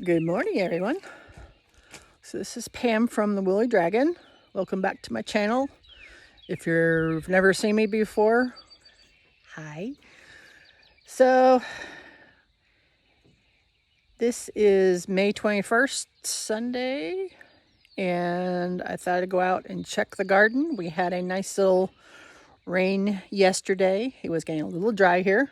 Good morning, everyone. So this is Pam from the Woolly Dragon. Welcome back to my channel. If you've never seen me before, hi. So this is May 21st, Sunday, and I thought I'd go out and check the garden. We had a nice little rain yesterday. It was getting a little dry here,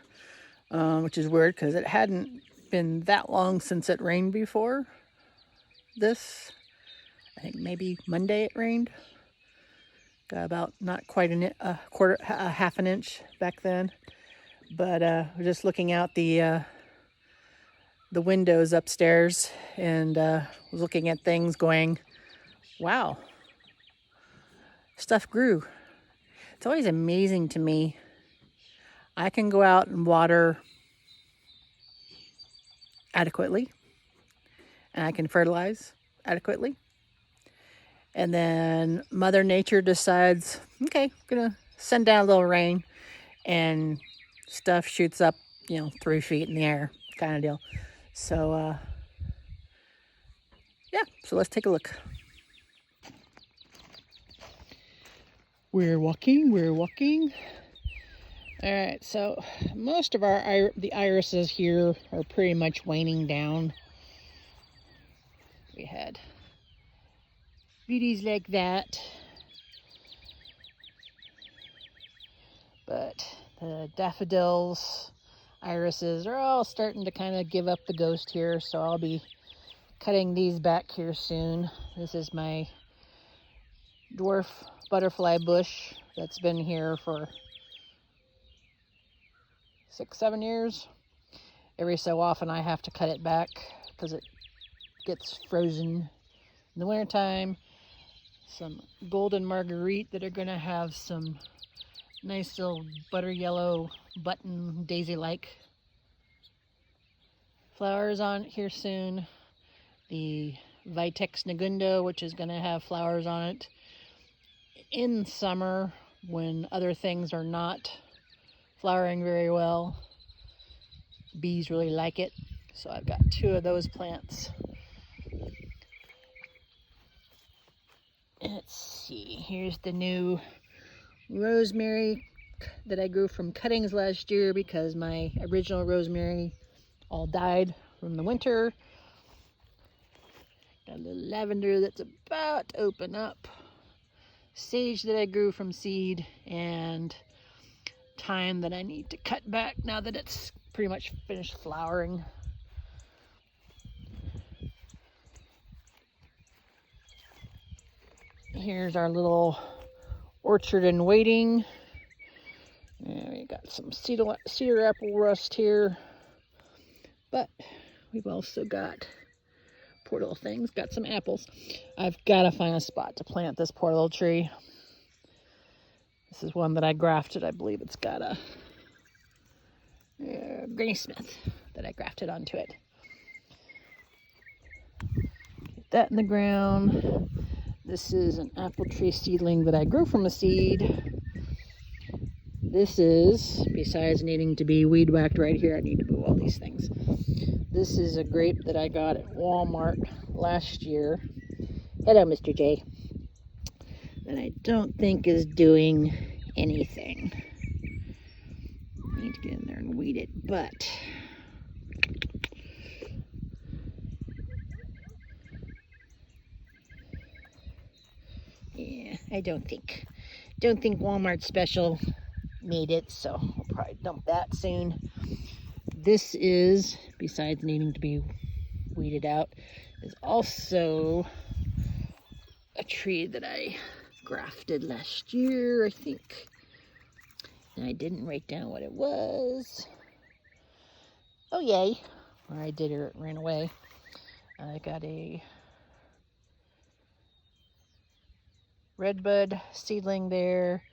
which is weird because it hadn't been that long since it rained before this. I think maybe Monday it rained. Got about not quite a half an inch back then. But we're just looking out the windows upstairs and was looking at things going, wow, stuff grew. It's always amazing to me. I can go out and water adequately, and I can fertilize adequately. And then Mother Nature decides, okay, I'm going to send down a little rain, and stuff shoots up, 3 feet in the air kind of deal. So, yeah, so let's take a look. We're walking. All right, so most of the irises here are pretty much waning down. We had beauties like that, but the daffodils, irises are all starting to kind of give up the ghost here, so I'll be cutting these back here soon. This is my dwarf butterfly bush that's been here for 6-7 years. Every so often I have to cut it back because it gets frozen in the wintertime. Some golden marguerite that are going to have some nice little butter yellow button daisy-like flowers on it here soon. The Vitex Negundo, which is going to have flowers on it in summer when other things are not flowering very well. Bees really like it, so I've got 2 of those plants. Let's see, here's the new rosemary that I grew from cuttings last year because my original rosemary all died from the winter. Got a little lavender that's about to open up. Sage that I grew from seed, and thyme that I need to cut back now that it's pretty much finished flowering. Here's our little orchard in waiting. And we got some cedar apple rust here, but we've also got poor little things, got some apples. I've got to find a spot to plant this poor little tree. This is one that I grafted. I believe it's got a Granny Smith that I grafted onto it. Get that in the ground. This is an apple tree seedling that I grew from a seed. This is, besides needing to be weed whacked right here, I need to move all these things. This is a grape that I got at Walmart last year. Hello, Mr. J. That I don't think is doing anything. I need to get in there and weed it, but yeah, I don't think Walmart special made it, so I'll probably dump that soon. This is, besides needing to be weeded out, is also a tree that I grafted last year, I think. And I didn't write down what it was. Oh, yay. Or I did, or it ran away. I got a redbud seedling there.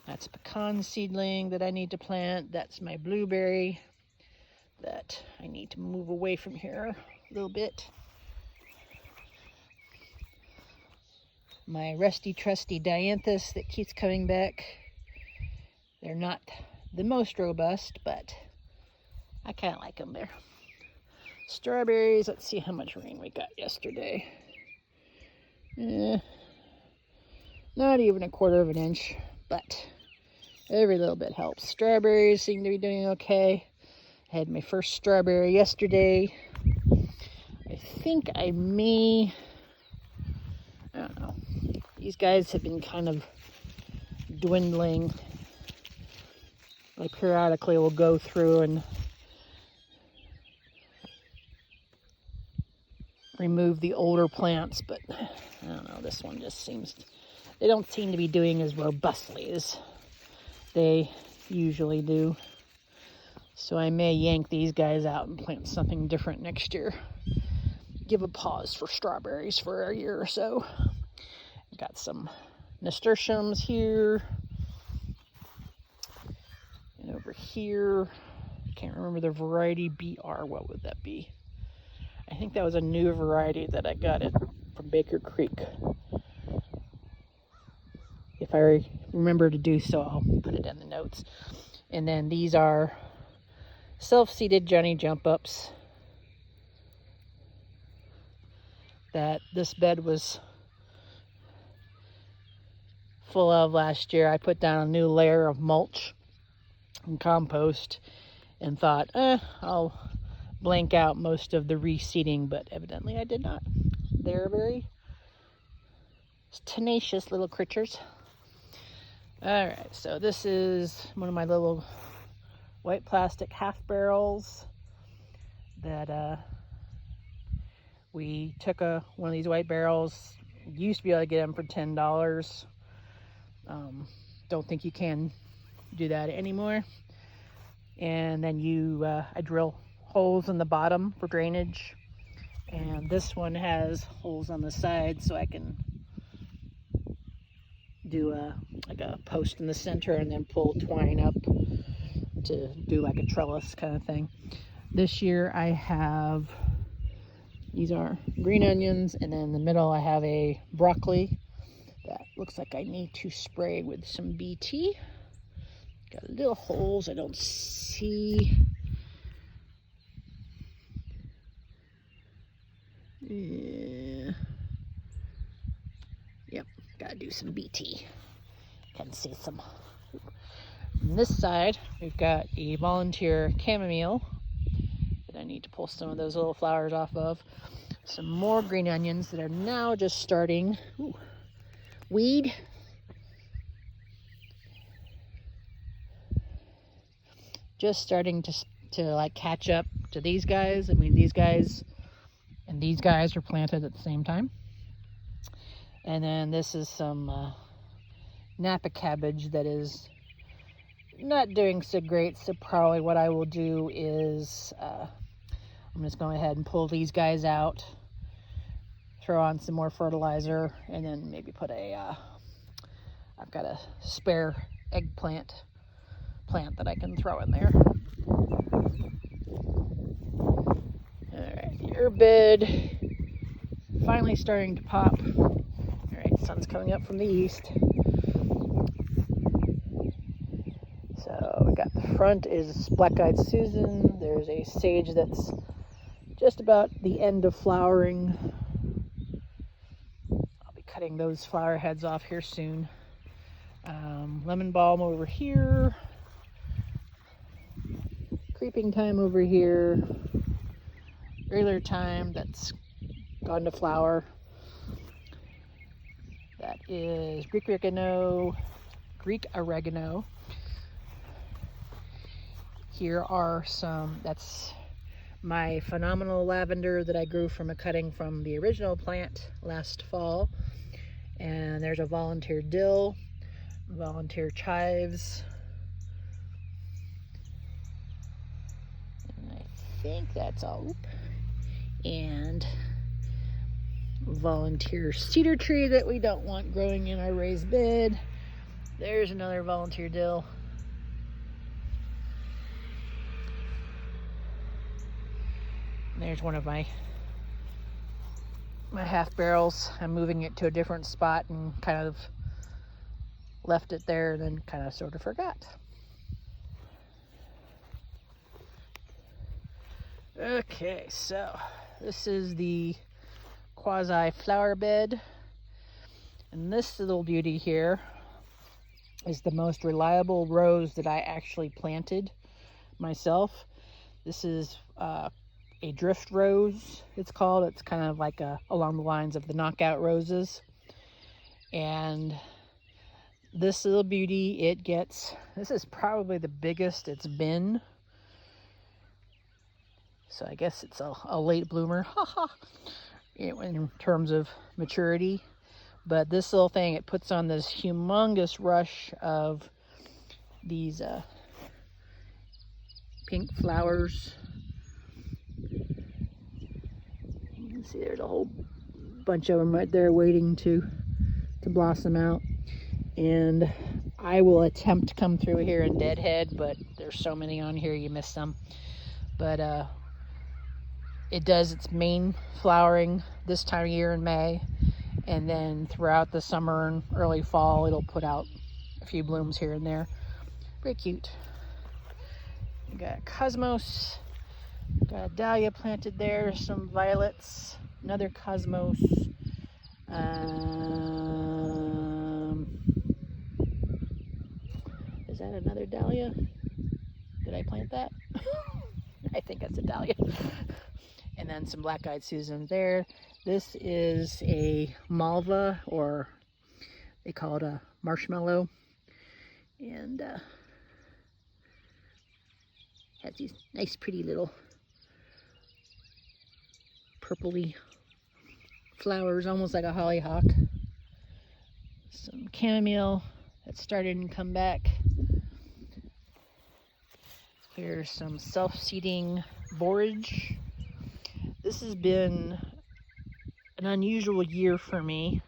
That's a pecan seedling that I need to plant. That's my blueberry that I need to move away from here a little bit. My rusty trusty dianthus that keeps coming back. They're not the most robust, but I kind of like them there. Strawberries, let's see how much rain we got yesterday. Not even a quarter of an inch, but every little bit helps. Strawberries seem to be doing okay. I had my first strawberry yesterday. I think I don't know. These guys have been kind of dwindling. I periodically will go through and remove the older plants, but I don't know, this one just seems, they don't seem to be doing as robustly as they usually do. So I may yank these guys out and plant something different next year. Give a pause for strawberries for a year or so. Got some nasturtiums here. And over here, I can't remember the variety, BR, what would that be? I think that was a new variety that I got it from Baker Creek. If I remember to do so, I'll put it in the notes. And then these are self-seeded Johnny Jump Ups that this bed was full of last year. I put down a new layer of mulch and compost and thought, I'll blank out most of the reseeding, but evidently I did not. They're very tenacious little creatures. All right, so this is one of my little white plastic half barrels that we took one of these white barrels. Used to be able to get them for $10. Don't think you can do that anymore. And then I drill holes in the bottom for drainage, and this one has holes on the side so I can do like a post in the center and then pull twine up to do like a trellis kind of thing. This year I have, these are green onions, and then in the middle I have a broccoli that looks like I need to spray with some BT. Got little holes I don't see. Yeah. Yep, gotta do some BT. Can see some. On this side, we've got a volunteer chamomile that I need to pull some of those little flowers off of. Some more green onions that are now just starting. Ooh, weed. Just starting to like catch up to these guys. I mean, these guys and these guys are planted at the same time. And then this is some Napa cabbage that is not doing so great. So probably what I will do is I'm just going ahead and pull these guys out, throw on some more fertilizer, and then maybe put I've got a spare eggplant plant that I can throw in there. Alright, the herb bed finally starting to pop. Alright, sun's coming up from the east. So we got the front is black-eyed Susan. There's a sage that's just about the end of flowering. I'll be cutting those flower heads off here soon. Lemon balm over here. Creeping thyme over here. Regular thyme that's gone to flower. That is Greek oregano. Here are that's my phenomenal lavender that I grew from a cutting from the original plant last fall. And there's a volunteer dill, volunteer chives. And I think that's all. And volunteer cedar tree that we don't want growing in our raised bed. There's another volunteer dill. And there's one of my half barrels. I'm moving it to a different spot and kind of left it there and then kind of sort of forgot. Okay, so this is the quasi flower bed, and this little beauty here is the most reliable rose that I actually planted myself. This is a drift rose, it's called. It's kind of like along the lines of the knockout roses. And this little beauty, this is probably the biggest it's been. So I guess it's a late bloomer, in terms of maturity. But this little thing, it puts on this humongous rush of these pink flowers. You can see there's a whole bunch of them right there waiting to blossom out. And I will attempt to come through here in deadhead, but there's so many on here you miss some. But it does its main flowering this time of year in May, and then throughout the summer and early fall it'll put out a few blooms here and there. Very cute. We got cosmos, got a dahlia planted there, some violets, another cosmos. Is that another dahlia? Did I plant that? I think that's a dahlia. And then some black-eyed Susan there. This is a malva, or they call it a marshmallow. And has these nice pretty little purpley flowers, almost like a hollyhock. Some chamomile that's starting to come back. Here's some self-seeding borage. This has been an unusual year for me.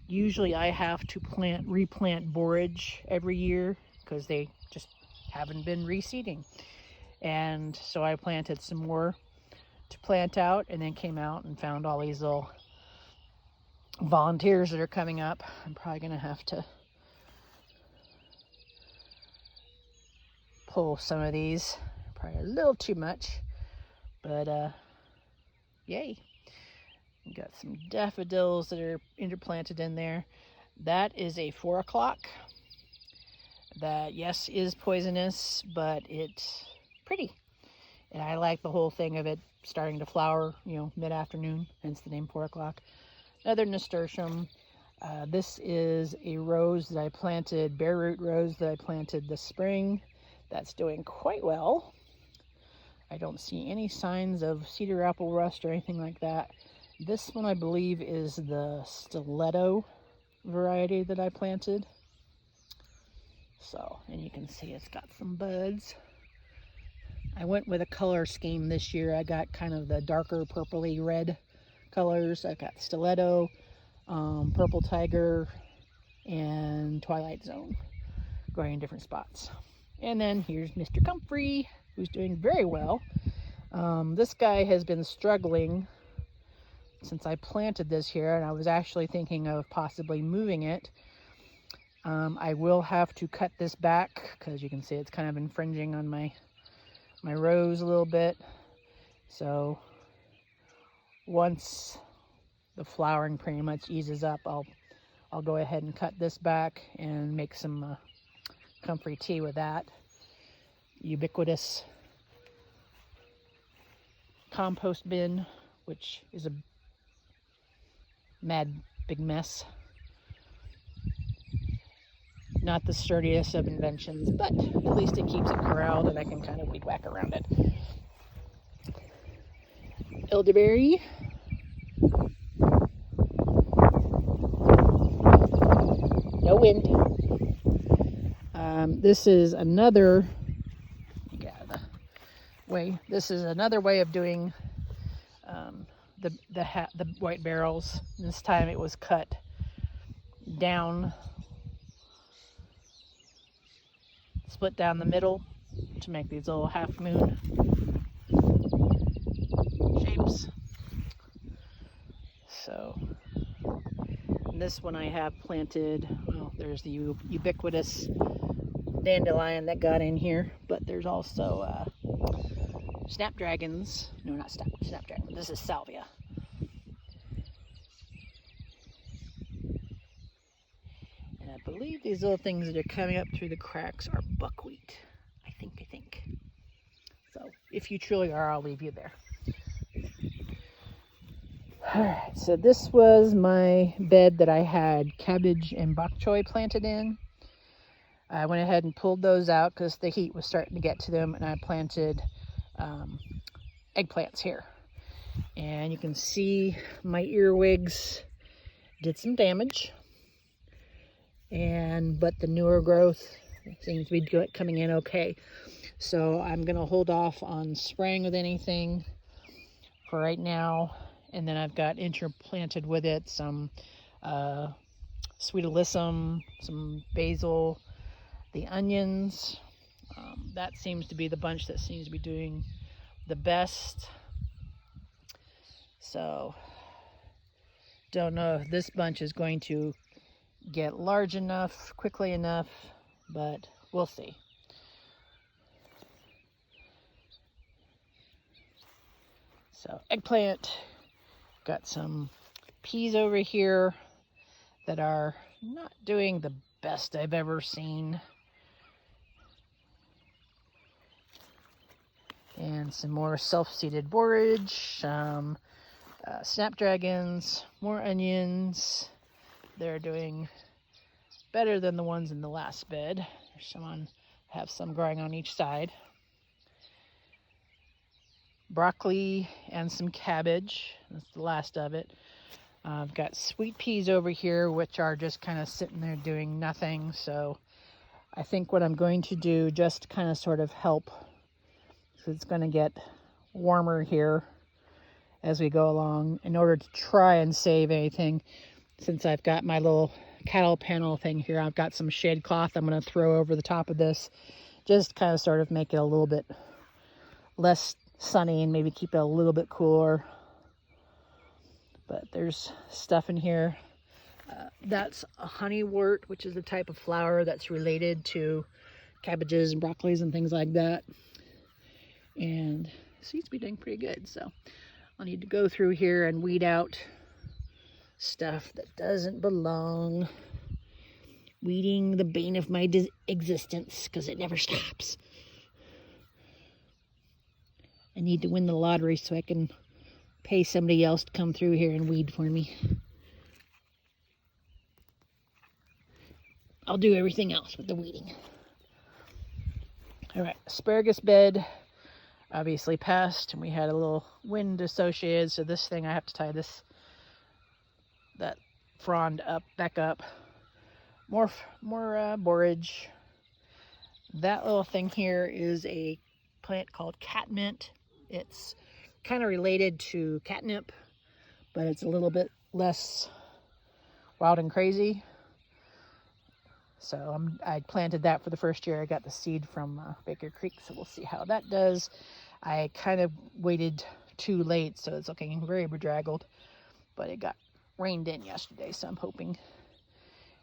Usually I have to replant borage every year because they just haven't been reseeding. And so I planted some more to plant out, and then came out and found all these little volunteers that are coming up. I'm probably gonna have to pull some of these, probably a little too much, but yay. We got some daffodils that are interplanted in there. That is a 4 o'clock. That, yes, is poisonous, but it's pretty. And I like the whole thing of it starting to flower, mid-afternoon, hence the name 4 o'clock. Another nasturtium. This is a rose that I planted, bare root rose that I planted this spring. That's doing quite well. I don't see any signs of cedar apple rust or anything like that. This one, I believe, is the stiletto variety that I planted. So, and you can see it's got some buds. I went with a color scheme this year. I got kind of the darker purpley red colors. I got stiletto, purple tiger, and twilight zone growing in different spots. And then here's Mr. Comfrey, who's doing very well. This guy has been struggling since I planted this here, and I was actually thinking of possibly moving it. I will have to cut this back because you can see it's kind of infringing on my rose a little bit. So once the flowering pretty much eases up, I'll go ahead and cut this back and make some comfrey tea with that. Ubiquitous compost bin, which is a mad big mess. Not the sturdiest of inventions, but at least it keeps it corralled and I can kind of weed whack around it. Elderberry. No wind. This is another, get out of the way. This is another way of doing the white barrels. This time it was cut down, split down the middle to make these little half moon shapes. So this one I have planted, well, there's the ubiquitous dandelion that got in here, but there's also snapdragons. No, not snapdragon. This is salvia. And I believe these little things that are coming up through the cracks are buckwheat. I think. So if you truly are, I'll leave you there. Alright, so this was my bed that I had cabbage and bok choy planted in. I went ahead and pulled those out because the heat was starting to get to them, and I planted eggplants here. And you can see my earwigs did some damage, but the newer growth seems to be coming in okay. So I'm going to hold off on spraying with anything for right now. And then I've got interplanted with it some sweet alyssum, some basil, the onions. That seems to be the bunch that seems to be doing the best. So don't know if this bunch is going to get large enough quickly enough, but we'll see. So eggplant, got some peas over here that are not doing the best I've ever seen. And some more self-seeded borage, some snapdragons, more onions. They're doing better than the ones in the last bed. Have some growing on each side. Broccoli and some cabbage. That's the last of it. I've got sweet peas over here, which are just kind of sitting there doing nothing. So I think what I'm going to do, just to kind of sort of help, because it's going to get warmer here as we go along, in order to try and save anything. Since I've got my little cattle panel thing here, I've got some shade cloth I'm going to throw over the top of this, just kind of sort of make it a little bit less sunny and maybe keep it a little bit cooler. But there's stuff in here. That's a honeywort, which is the type of flower that's related to cabbages and broccolis and things like that. And it seems to be doing pretty good. So I'll need to go through here and weed out stuff that doesn't belong. Weeding the bane of my existence, because it never stops. I need to win the lottery so I can pay somebody else to come through here and weed for me. I'll do everything else with the weeding. All right, asparagus bed obviously passed, and we had a little wind associated, so this thing, I have to tie that frond back up. More borage. That little thing here is a plant called catmint. It's kind of related to catnip, but it's a little bit less wild and crazy. So I planted that for the first year. I got the seed from Baker Creek, so we'll see how that does. I kind of waited too late, so it's looking very bedraggled, but it got rained in yesterday, so I'm hoping.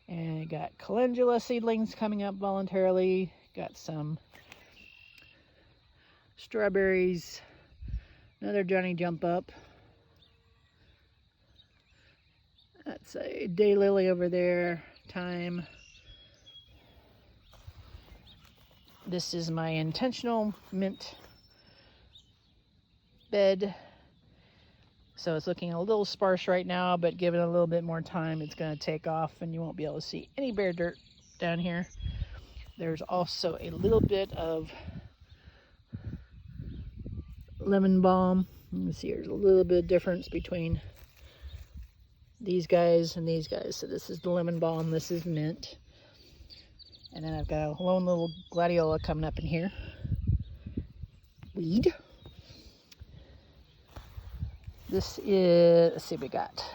And I got calendula seedlings coming up voluntarily. Got some strawberries. Another Johnny Jump Up. That's a daylily over there. Thyme. This is my intentional mint bed. So it's looking a little sparse right now, but give it a little bit more time, it's going to take off and you won't be able to see any bare dirt down here. There's also a little bit of lemon balm. Let me see, there's a little bit of difference between these guys and these guys. So this is the lemon balm, this is mint. And then I've got a lone little gladiola coming up in here. Weed. This is, let's see, we got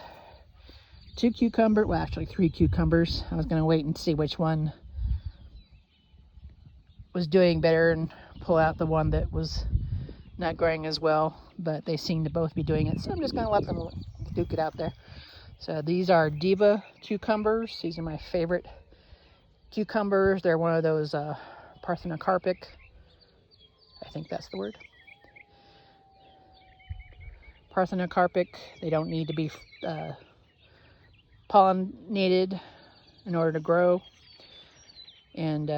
2 cucumbers, well actually 3 cucumbers. I was going to wait and see which one was doing better and pull out the one that was not growing as well, but they seem to both be doing it, so I'm just going to let them duke it out there. So these are Diva cucumbers. These are my favorite cucumbers. They're one of those parthenocarpic, I think that's the word. parthenocarpic. They don't need to be pollinated in order to grow. And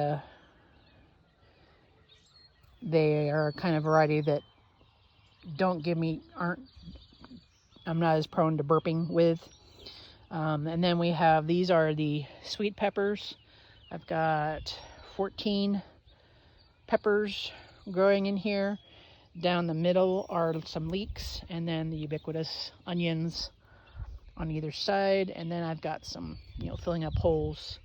they are kind of variety that I'm not as prone to burping with. And then we have, these are the sweet peppers. I've got 14 peppers growing in here. Down the middle are some leeks, and then the ubiquitous onions on either side. And then I've got some, filling up holes.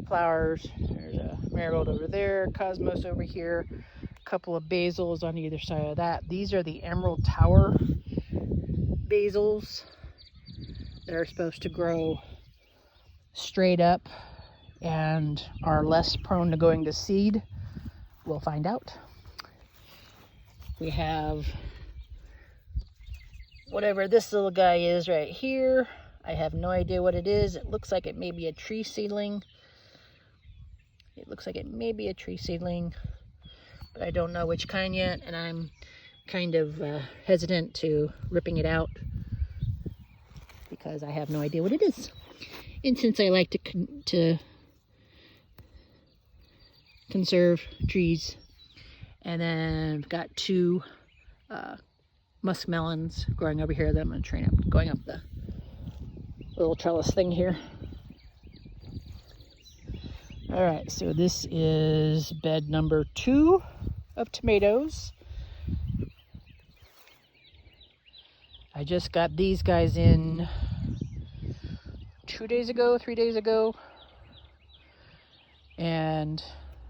Flowers. There's a marigold over there, cosmos over here, a couple of basils on either side of that. These are the Emerald Tower basils that are supposed to grow straight up and are less prone to going to seed. We'll find out. We have whatever this little guy is right here. I have no idea what it is. It looks like it may be a tree seedling. But I don't know which kind yet, and I'm kind of hesitant to ripping it out because I have no idea what it is. And since I like to conserve trees, and then I've got 2 muskmelons growing over here that I'm going to train up, going up the little trellis thing here. All right, so this is bed number 2 of tomatoes. I just got these guys in 3 days ago. And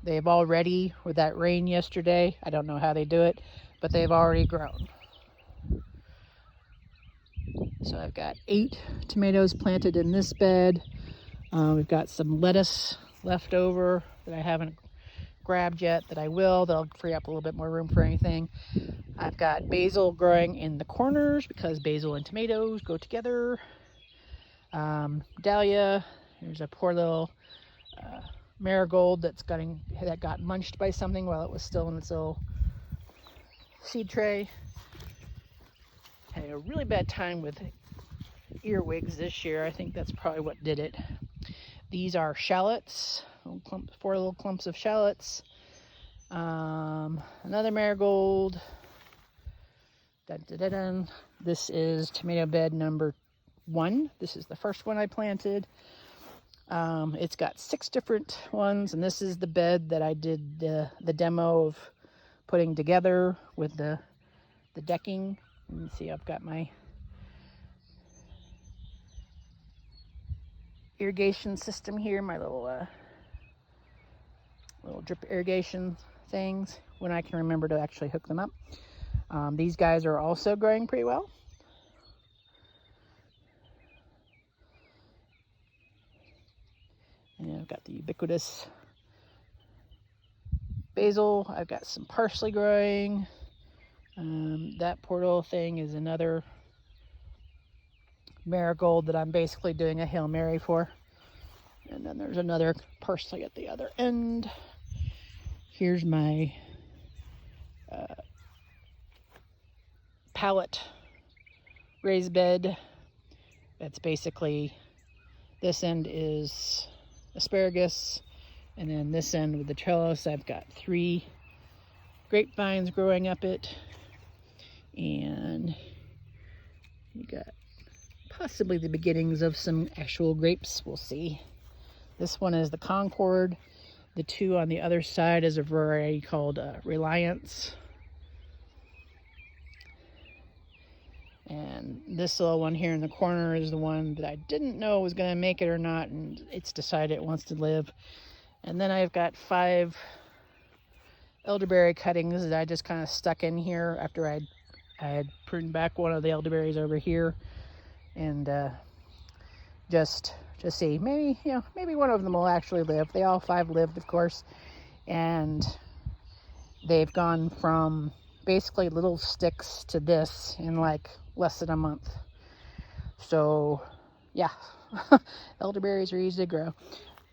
they've already, with that rain yesterday, I don't know how they do it, but they've already grown. So I've got 8 tomatoes planted in this bed. We've got some lettuce left over that I haven't grabbed yet, that I will. They'll free up a little bit more room for anything. I've got basil growing in the corners because basil and tomatoes go together. Dahlia, there's a poor little marigold that got munched by something while it was still in its little seed tray. Had a really bad time with earwigs this year. I think that's probably what did it. These are shallots, 4 little clumps of shallots. Another marigold. This is tomato bed number 1. This is the first one I planted. It's got 6 different ones, and this is the bed that I did the demo of putting together with the decking. You can see I've got my irrigation system here, my little drip irrigation things, when I can remember to actually hook them up. These guys are also growing pretty well. And I've got the ubiquitous basil. I've got some parsley growing. That portal thing is another marigold that I'm basically doing a Hail Mary for. And then there's another parsley at the other end. Here's my pallet raised bed. That's basically, this end is asparagus, and then this end with the trellis, I've got 3 grapevines growing up it, and you got possibly the beginnings of some actual grapes. We'll see. This one is the Concord. The 2 on the other side is a variety called Reliance. And this little one here in the corner is the one that I didn't know was going to make it or not, and it's decided it wants to live. And then I've got 5 elderberry cuttings that I just kind of stuck in here after I had pruned back one of the elderberries over here, and just see, maybe one of them will actually live. They all 5 lived, of course, and they've gone from basically little sticks to this in like less than a month. So yeah, elderberries are easy to grow.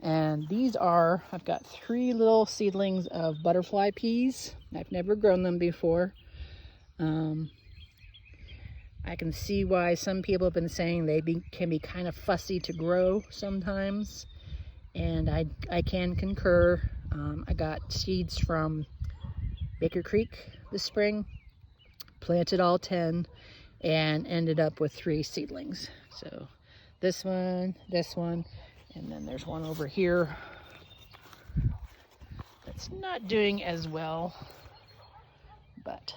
And these are, I've got 3 little seedlings of butterfly peas. I've never grown them before. I can see why some people have been saying they can be kind of fussy to grow sometimes, and I can concur. I got seeds from Baker Creek this spring, planted all 10, and ended up with 3 seedlings. So this one, and then there's one over here that's not doing as well, but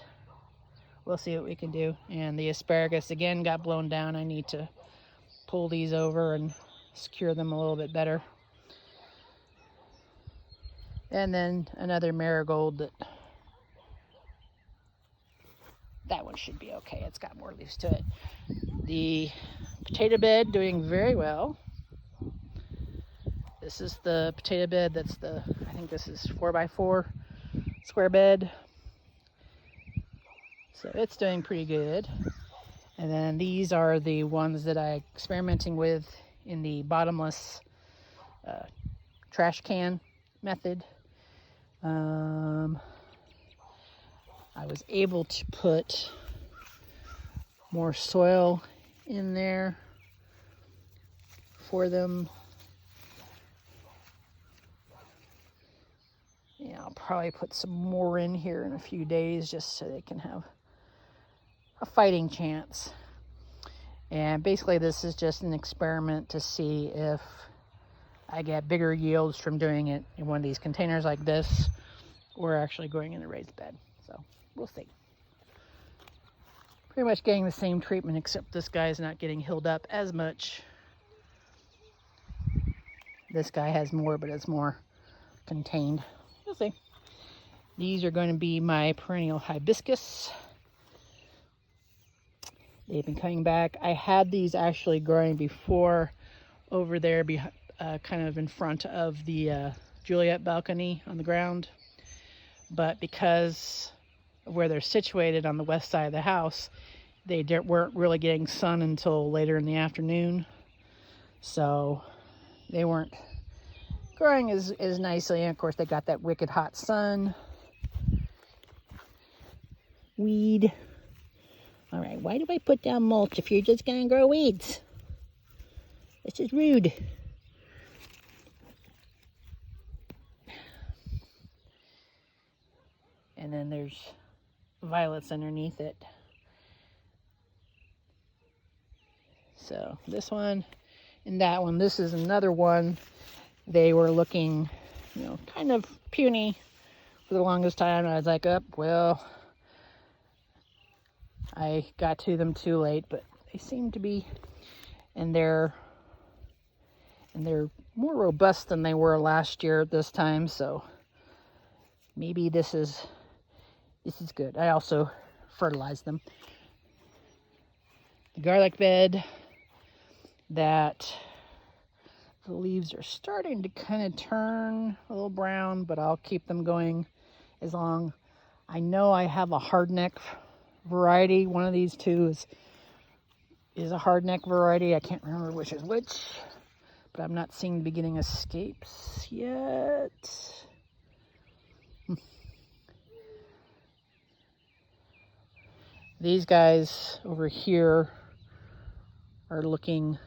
we'll see what we can do. And the asparagus again got blown down. I need to pull these over and secure them a little bit better. And then another marigold that one should be okay. It's got more leaves to it. The potato bed doing very well. This is the potato bed. I think this is 4x4 square bed. So it's doing pretty good. And then these are the ones that I'm experimenting with in the bottomless trash can method. I was able to put more soil in there for them. Yeah, I'll probably put some more in here in a few days just so they can have a fighting chance. And basically this is just an experiment to see if I get bigger yields from doing it in one of these containers like this, or actually growing in a raised bed. So we'll see. Pretty much getting the same treatment, except this guy's not getting hilled up as much. This guy has more, but it's more contained. We'll see. These are going to be my perennial hibiscus. They've been coming back. I had these actually growing before over there, kind of in front of the Juliet balcony on the ground. But because of where they're situated on the west side of the house, they weren't really getting sun until later in the afternoon. So they weren't growing as nicely. And of course, they got that wicked hot sun. Weed. All right, why do I put down mulch if you're just going to grow weeds? This is rude. And then there's violets underneath it. So this one and that one. This is another one. They were looking, kind of puny for the longest time. I was like, well, I got to them too late, but they seem to be, and they're more robust than they were last year at this time. So maybe this is good. I also fertilized them. The garlic bed, that the leaves are starting to kind of turn a little brown, but I'll keep them going as long. I know I have a hardneck variety. One of these two is a hardneck variety. I can't remember which is which, but I'm not seeing the beginning escapes yet. These guys over here are looking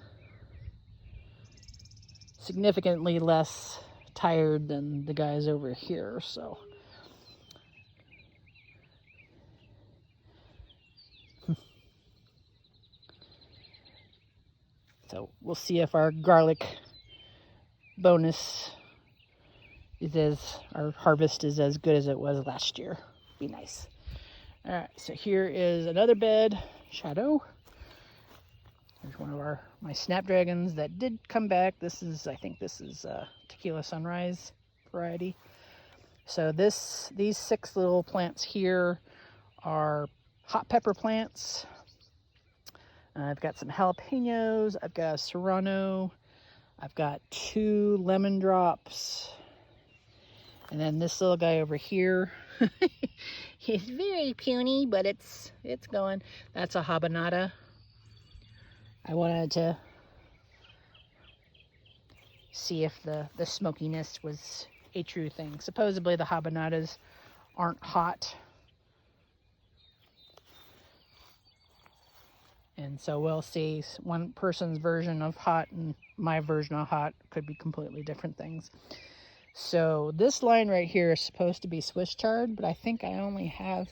significantly less tired than the guys over here, so we'll see if our garlic bonus our harvest is as good as it was last year. Be nice. All right, so here is another bed, shadow. There's one of my snapdragons that did come back. I think this is Tequila Sunrise variety. So these 6 little plants here are hot pepper plants. I've got some jalapenos. I've got a serrano. I've got 2 lemon drops. And then this little guy over here. He's very puny, but it's going. That's a habanada. I wanted to see if the smokiness was a true thing. Supposedly the habanadas aren't hot. And so we'll see. One person's version of hot and my version of hot could be completely different things. So this line right here is supposed to be Swiss chard, but I think I only have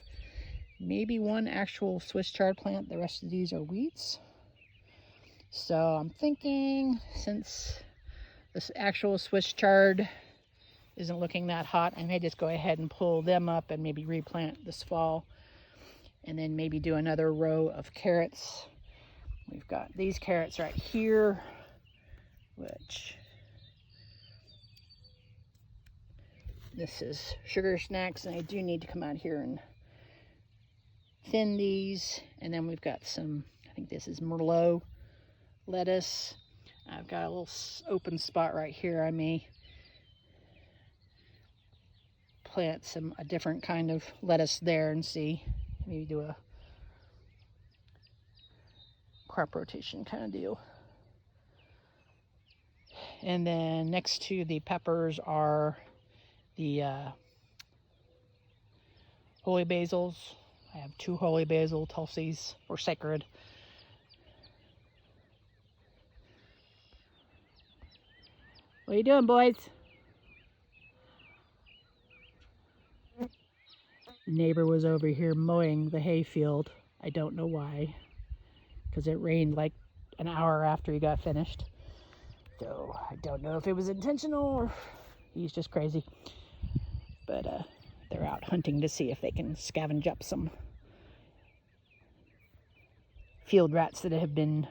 maybe one actual Swiss chard plant. The rest of these are weeds. So I'm thinking, since this actual Swiss chard isn't looking that hot, I may just go ahead and pull them up and maybe replant this fall. And then maybe do another row of carrots. We've got these carrots right here, which this is sugar snacks, and I do need to come out here and thin these. And then we've got some, I think this is Merlot lettuce. I've got a little open spot right here. I may plant a different kind of lettuce there and see, maybe do a crop rotation kind of deal. And then next to the peppers are the holy basils. I have 2 holy basil tulsis, or sacred. What are you doing, boys? The neighbor was over here mowing the hayfield. I don't know why, because it rained like an hour after he got finished. So I don't know if it was intentional or he's just crazy. But they're out hunting to see if they can scavenge up some field rats that have been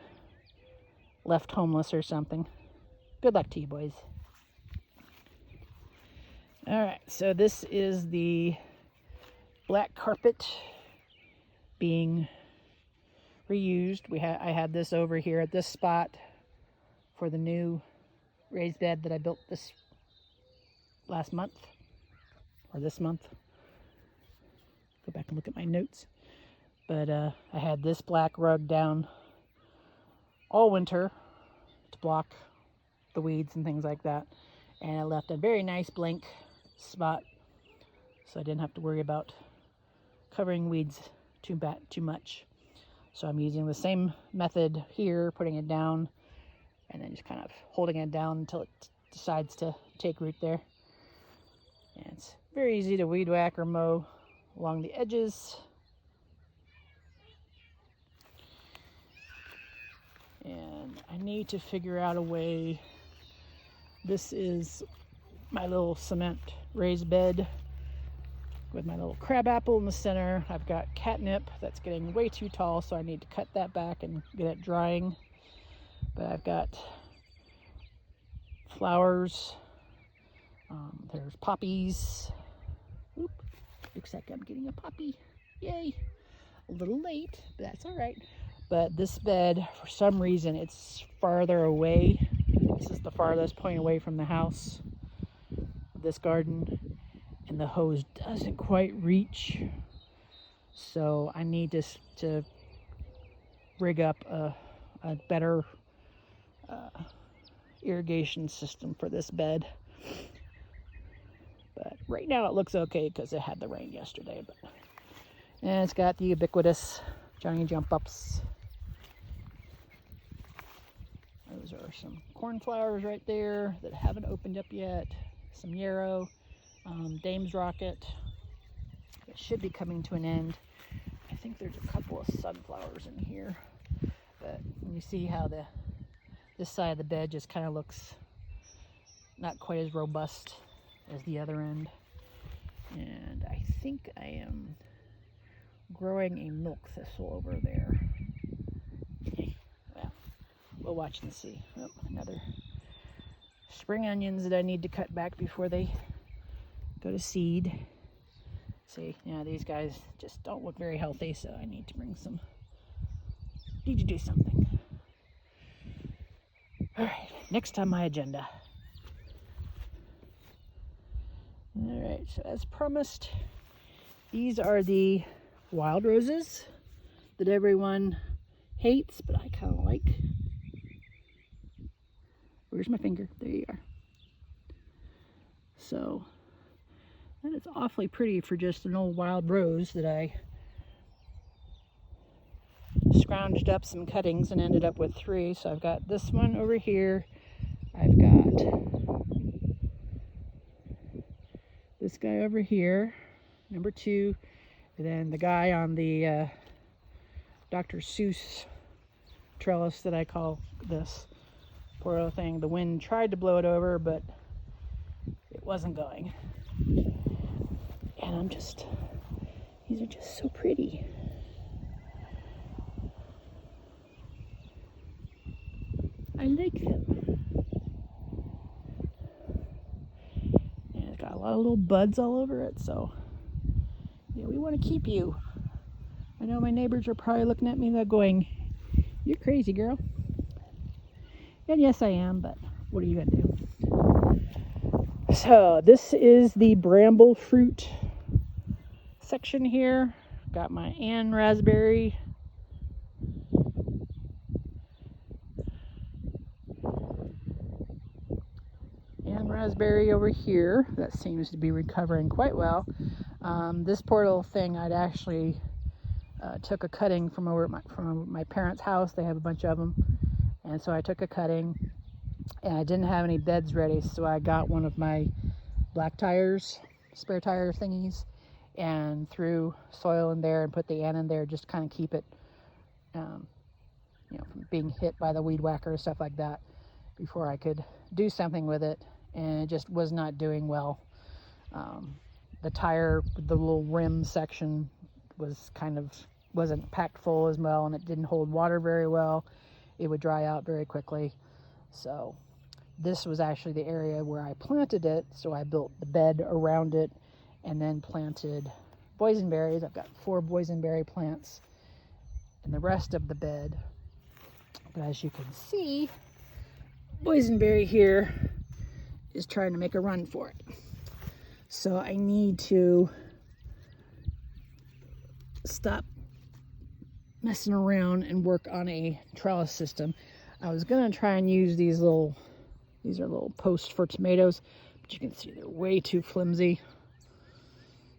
left homeless or something. Good luck to you, boys. All right, so this is the black carpet being reused. I had this over here at this spot for the new raised bed that I built this last month, or this month. Go back and look at my notes. But I had this black rug down all winter to block the weeds and things like that. And I left a very nice blank spot, so I didn't have to worry about covering weeds too much. So I'm using the same method here, putting it down and then just kind of holding it down until it decides to take root there. And it's very easy to weed whack or mow along the edges. And I need to figure out a way. This is my little cement raised bed with my little crabapple in the center. I've got catnip that's getting way too tall, so I need to cut that back and get it drying. But I've got flowers. There's poppies. Oop, looks like I'm getting a poppy. Yay! A little late, but that's all right. But this bed, for some reason, it's farther away. This is the farthest point away from the house, this garden, and the hose doesn't quite reach. So I need to rig up a better irrigation system for this bed. But right now it looks okay because it had the rain yesterday. And it's got the ubiquitous Johnny jump ups. Those are some cornflowers right there that haven't opened up yet. Some yarrow, Dame's rocket. It should be coming to an end. I think there's a couple of sunflowers in here. But when you see how this side of the bed just kind of looks not quite as robust as the other end. And I think I am growing a milk thistle over there. Well, we'll watch and see. Oh, another spring onions that I need to cut back before they go to seed. See, yeah, these guys just don't look very healthy, so I need to do something. All right, next on my agenda. All right, so as promised, these are the wild roses that everyone hates, but I kind of like. Where's my finger? There you are. So, that is awfully pretty for just an old wild rose that I scrounged up some cuttings and ended up with 3. So I've got this one over here. I've got this guy over here, number 2. And then the guy on the Dr. Seuss trellis that I call this. Poor little thing. The wind tried to blow it over, but it wasn't going. And these are just so pretty. I like them. And it's got a lot of little buds all over it, so yeah, we want to keep you. I know my neighbors are probably looking at me and going, "You're crazy, girl." And yes, I am, but what are you gonna do? So this is the bramble fruit section here. Got my Ann raspberry. Ann raspberry over here. That seems to be recovering quite well. This poor little thing, I'd actually took a cutting from my parents' house. They have a bunch of them. And so I took a cutting, and I didn't have any beds ready, so I got one of my black tires, spare tire thingies, and threw soil in there and put the Ann in there just to kind of keep it, from being hit by the weed whacker and stuff like that before I could do something with it. And it just was not doing well. The tire, the little rim section wasn't packed full as well, and it didn't hold water very well. It would dry out very quickly. So this was actually the area where I planted it. So I built the bed around it and then planted boysenberries. I've got 4 boysenberry plants in the rest of the bed. But as you can see, boysenberry here is trying to make a run for it. So I need to stop messing around and work on a trellis system. I was gonna try and use these are little posts for tomatoes, but you can see they're way too flimsy.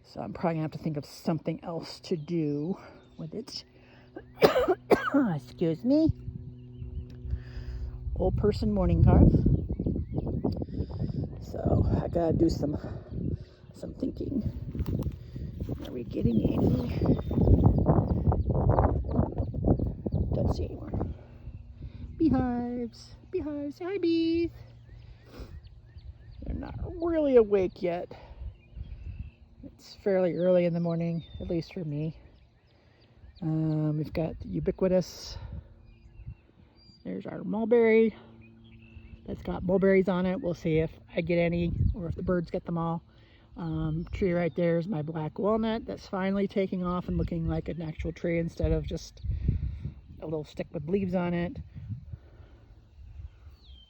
So I'm probably gonna have to think of something else to do with it. Excuse me. Old person morning carve. So I gotta do some thinking. Are we getting any? Don't see anymore. Beehives. Say hi, bees. They're not really awake yet. It's fairly early in the morning, at least for me. We've got the ubiquitous. There's our mulberry. That's got mulberries on it. We'll see if I get any or if the birds get them all. Tree right there is my black walnut that's finally taking off and looking like an actual tree instead of just a little stick with leaves on it.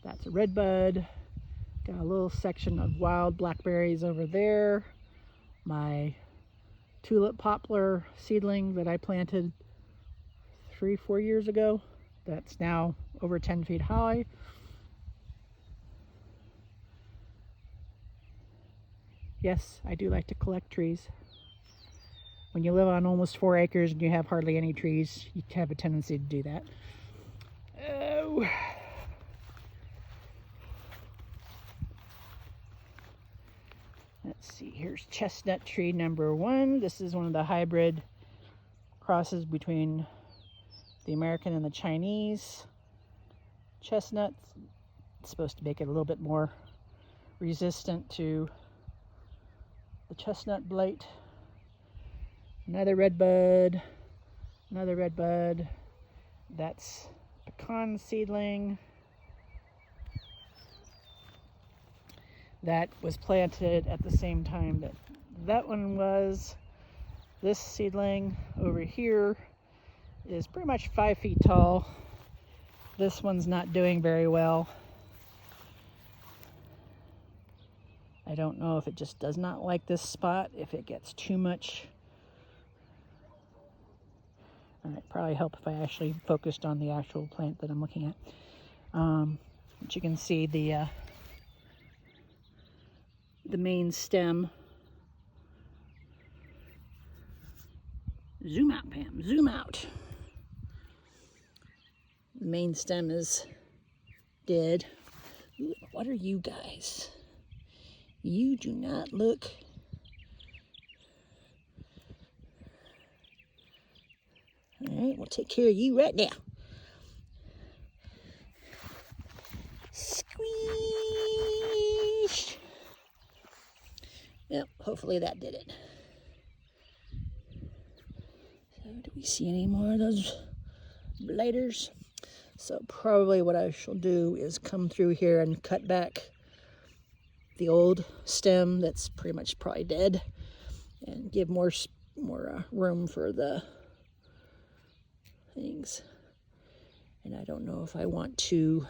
That's a red bud. Got a little section of wild blackberries over there. My tulip poplar seedling that I planted 3-4 years ago. That's now over 10 feet high. Yes, I do like to collect trees. When you live on almost 4 acres and you have hardly any trees, you have a tendency to do that. Oh. Let's see, here's chestnut tree number 1. This is one of the hybrid crosses between the American and the Chinese chestnuts. It's supposed to make it a little bit more resistant to the chestnut blight. Another red bud. That's pecan seedling. That was planted at the same time that one was. This seedling over here is pretty much 5 feet tall. This one's not doing very well. I don't know if it just does not like this spot, if it gets too much. All right, probably help if I actually focused on the actual plant that I'm looking at. But you can see the main stem. Zoom out, Pam, zoom out. main stem is dead. Ooh, what are you guys? You do not look. All right, we'll take care of you right now. Squeeze. Yep, hopefully that did it. So do we see any more of those blighters? So probably what I shall do is come through here and cut back the old stem that's pretty much probably dead and give more room for the things. And I don't know if I want to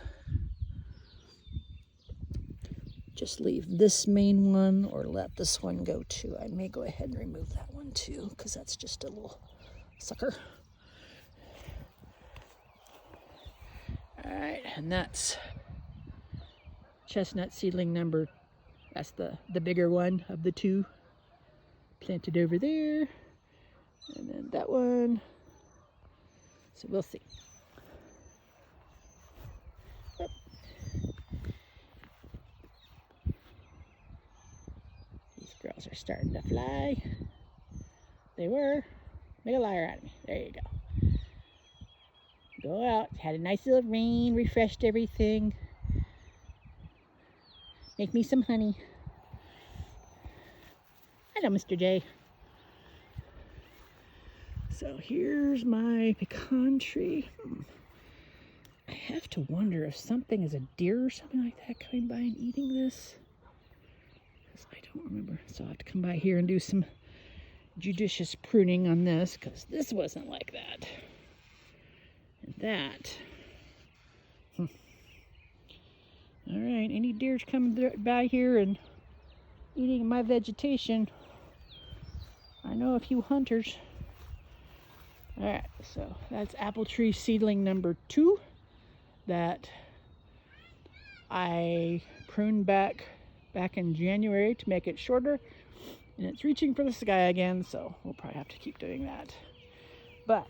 just leave this main one or let this one go too. I may go ahead and remove that one too, because that's just a little sucker. All right, and that's chestnut seedling number, that's the bigger one of the two, planted over there. And then that one, so we'll see. Yep. These girls are starting to fly. They were. Make a liar out of me. There you go. Go out. Had a nice little rain, refreshed everything. Make me some honey. Hello, Mr. J. So here's my pecan tree. I have to wonder if something is a deer or something like that coming by and eating this. I don't remember. So I'll have to come by here and do some judicious pruning on this, because this wasn't like that. And that. All right, any deers coming by here and eating my vegetation, I know a few hunters. All right, so that's apple tree seedling number 2 that I pruned back in January to make it shorter, and it's reaching for the sky again, so we'll probably have to keep doing that. But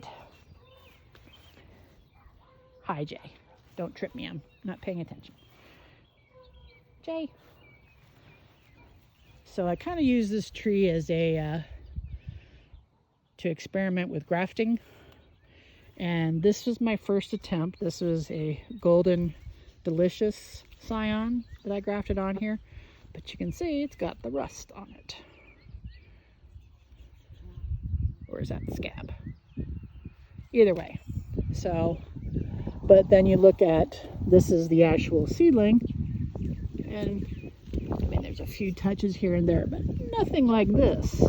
hi, Jay. Don't trip me. I'm not paying attention. Jay. So I kind of use this tree as a to experiment with grafting, and this was my first attempt. This was a golden delicious scion that I grafted on here, but you can see it's got the rust on it. Or is that the scab? Either way. So, but then you look at, this is the actual seedling, and I mean, there's a few touches here and there, but nothing like this.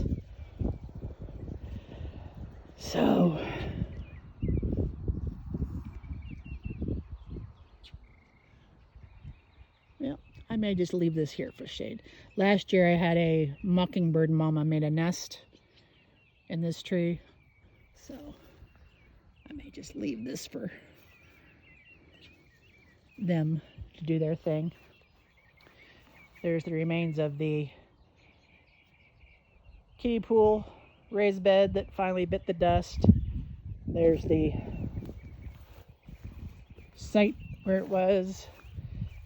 So, yeah, I may just leave this here for shade. Last year I had a mockingbird mama made a nest in this tree, so I may just leave this for them to do their thing. There's the remains of the kiddie pool raised bed that finally bit the dust. There's the site where it was.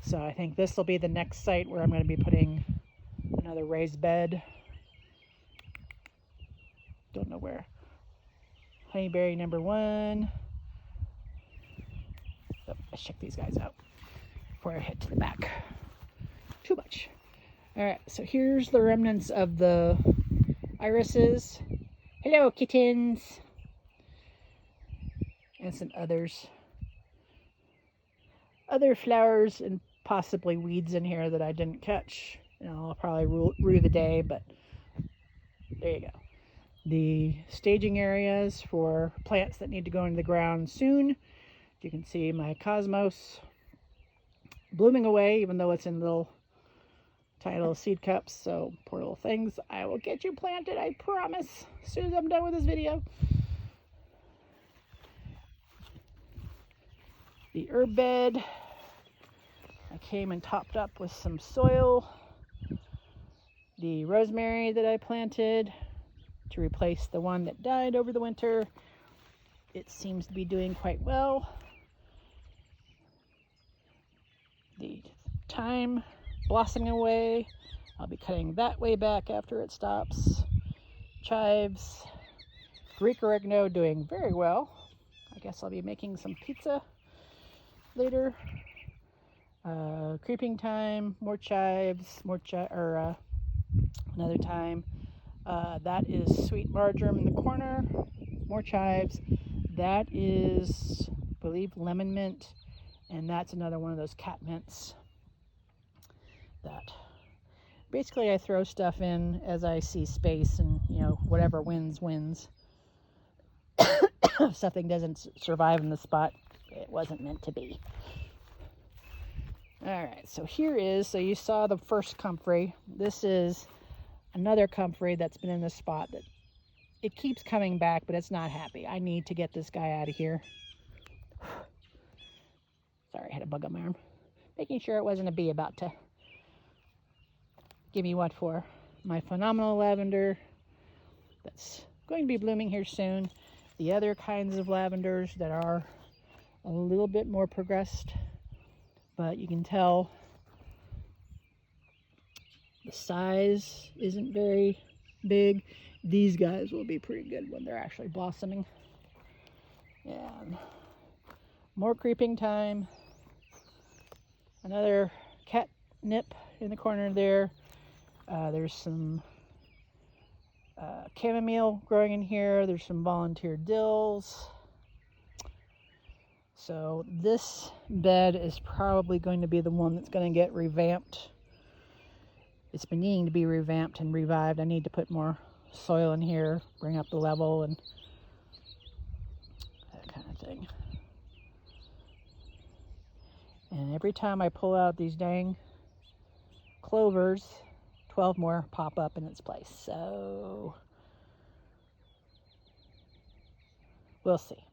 So I think this will be the next site where I'm going to be putting another raised bed. Don't know where. Honeyberry number 1. Oh, let's check these guys out before I head to the back. Too much. All right, so here's the remnants of the irises. Hello, kittens. And some others. Other flowers and possibly weeds in here that I didn't catch. You know, I'll probably rue the day, but there you go. The staging areas for plants that need to go into the ground soon. You can see my cosmos blooming away, even though it's in little tiny little seed cups. So poor little things. I will get you planted, I promise, as soon as I'm done with this video. The herb bed, I came and topped up with some soil. The rosemary that I planted to replace the one that died over the winter, it seems to be doing quite well. thyme blossoming away. I'll be cutting that way back after it stops. Chives, Greek oregano doing very well. I guess I'll be making some pizza later. Creeping thyme, more chives, another thyme. That is sweet marjoram in the corner, more chives. That is, I believe, lemon mint, and that's another one of those cat mints. That basically I throw stuff in as I see space, and whatever wins. If something doesn't survive in the spot, it wasn't meant to be. Alright, so so you saw the first comfrey. This is another comfrey that's been in this spot that it keeps coming back, but it's not happy. I need to get this guy out of here. Sorry, I had a bug on my arm. Making sure it wasn't a bee about to give me what for. My phenomenal lavender that's going to be blooming here soon. The other kinds of lavenders that are a little bit more progressed, but you can tell the size isn't very big. These guys will be pretty good when they're actually blossoming. And more creeping thyme. Another catnip in the corner there. There's some chamomile growing in here. There's some volunteer dills. So this bed is probably going to be the one that's going to get revamped. It's been needing to be revamped and revived. I need to put more soil in here, bring up the level, and that kind of thing. And every time I pull out these dang clovers, 12 more pop up in its place. So we'll see.